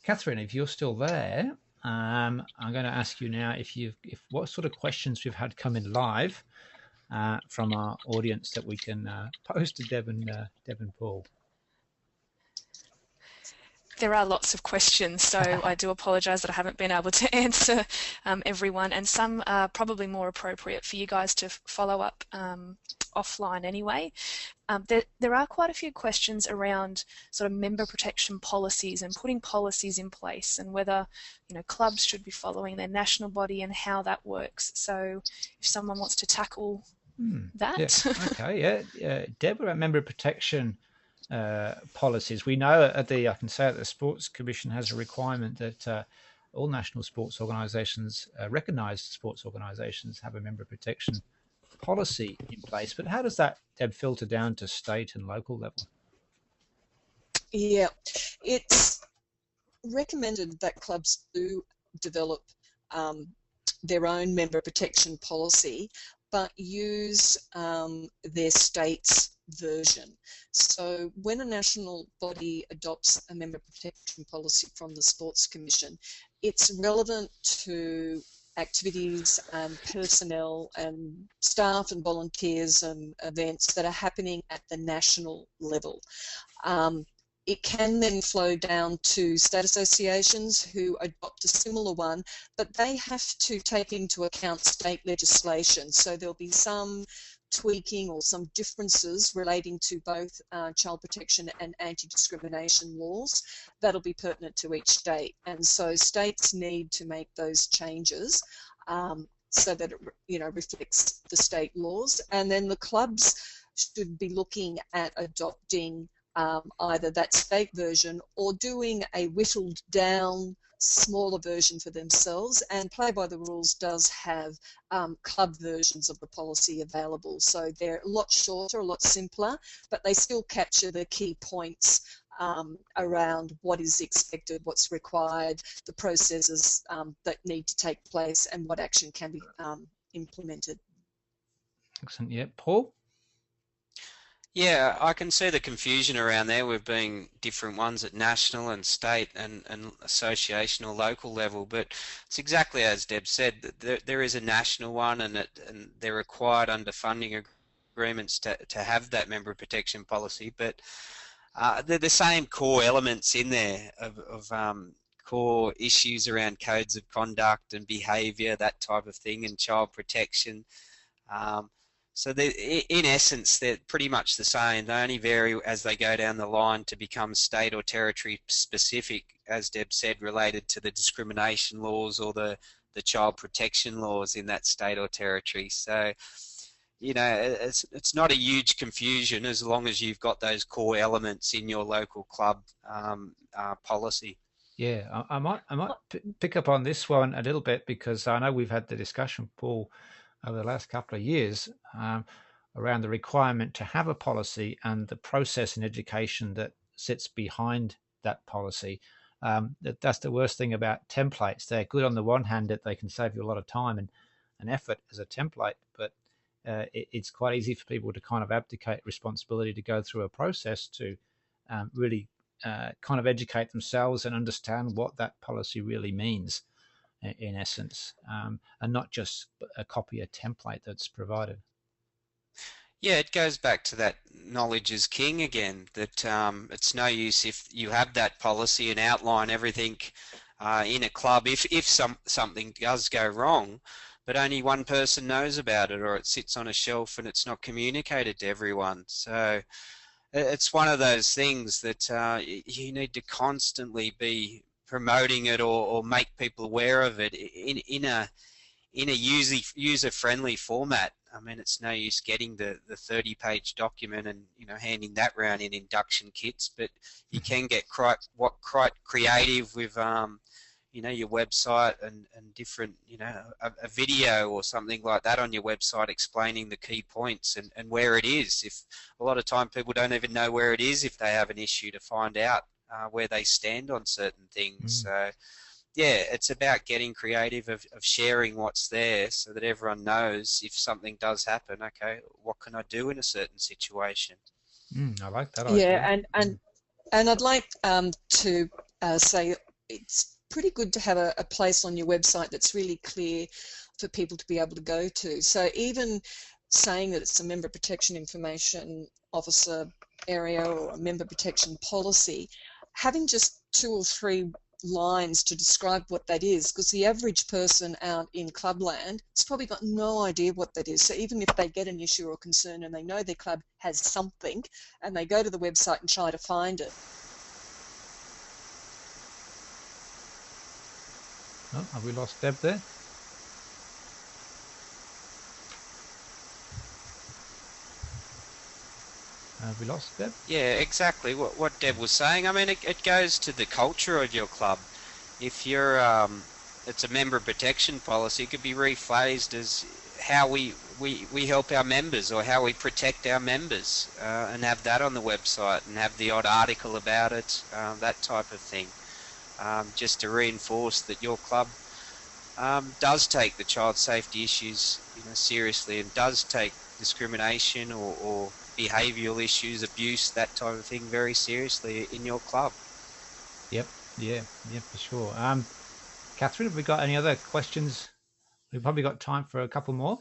Catherine, if you're still there, I'm going to ask you now if what sort of questions we've had come in live from our audience that we can pose to Deb and Paul. There are lots of questions, so I do apologise that I haven't been able to answer everyone, and some are probably more appropriate for you guys to follow up offline anyway. There are quite a few questions around sort of member protection policies and putting policies in place, and whether clubs should be following their national body and how that works. So if someone wants to tackle that. Yeah. Okay, yeah. Deb, about member protection policies, we know I can say that the Sports Commission has a requirement that all national sports organisations, recognised sports organisations, have a member protection policy in place. But how does that, Deb, filter down to state and local level? Yeah, it's recommended that clubs do develop their own member protection policy, but use their state's version. So when a national body adopts a member protection policy from the Sports Commission, it's relevant to activities and personnel and staff and volunteers and events that are happening at the national level. It can then flow down to state associations who adopt a similar one, but they have to take into account state legislation. So there'll be some tweaking or some differences relating to both child protection and anti-discrimination laws that'll be pertinent to each state. And so states need to make those changes so that it reflects the state laws. And then the clubs should be looking at adopting either that state version or doing a whittled down smaller version for themselves, and Play by the Rules does have club versions of the policy available. So they're a lot shorter, a lot simpler, but they still capture the key points around what is expected, what's required, the processes that need to take place, and what action can be implemented. Excellent. Yeah, Paul? Yeah, I can see the confusion around there with being different ones at national and state and association or local level, but it's exactly as Deb said, that there is a national one, and they're required under funding agreements to have that member protection policy, but they're the same core elements in there of core issues around codes of conduct and behaviour, that type of thing, and child protection. So in essence, they're pretty much the same. They only vary as they go down the line to become state or territory specific, as Deb said, related to the discrimination laws or the child protection laws in that state or territory. So, it's not a huge confusion as long as you've got those core elements in your local club policy. Yeah, I might pick up on this one a little bit, because I know we've had the discussion, Paul, over the last couple of years around the requirement to have a policy and the process and education that sits behind that policy. That's the worst thing about templates. They're good on the one hand that they can save you a lot of time and effort as a template, but it's quite easy for people to kind of abdicate responsibility to go through a process to really kind of educate themselves and understand what that policy really means, in essence, and not just copy a template that's provided. Yeah, it goes back to that knowledge is king again, that it's no use if you have that policy and outline everything in a club, if something does go wrong, but only one person knows about it, or it sits on a shelf and it's not communicated to everyone. So it's one of those things that you need to constantly be promoting it or make people aware of it in a user-friendly format. I mean, it's no use getting the 30-page document and handing that round in induction kits, but you can get quite creative with your website and different a video or something like that on your website explaining the key points and where it is. If a lot of time people don't even know where it is if they have an issue, to find out where they stand on certain things. So yeah, it's about getting creative of sharing what's there so that everyone knows if something does happen, okay, what can I do in a certain situation? I like that Yeah, idea. and I'd like to say it's pretty good to have a place on your website that's really clear for people to be able to go to. So even saying that it's a member protection information officer area or a member protection policy, having just 2 or 3 lines to describe what that is, because the average person out in clubland has probably got no idea what that is. So even if they get an issue or concern and they know their club has something and they go to the website and try to find it. Oh, have we lost Deb there? Have we lost Deb? Yeah, exactly what Deb was saying. I mean, it goes to the culture of your club. If you're, it's a member protection policy, it could be rephrased as how we help our members or how we protect our members, and have that on the website and have the odd article about it, that type of thing, just to reinforce that your club does take the child safety issues, seriously, and does take discrimination or behavioural issues, abuse, that type of thing very seriously in your club. Yep. Yeah, for sure. Catherine, have we got any other questions? We've probably got time for a couple more.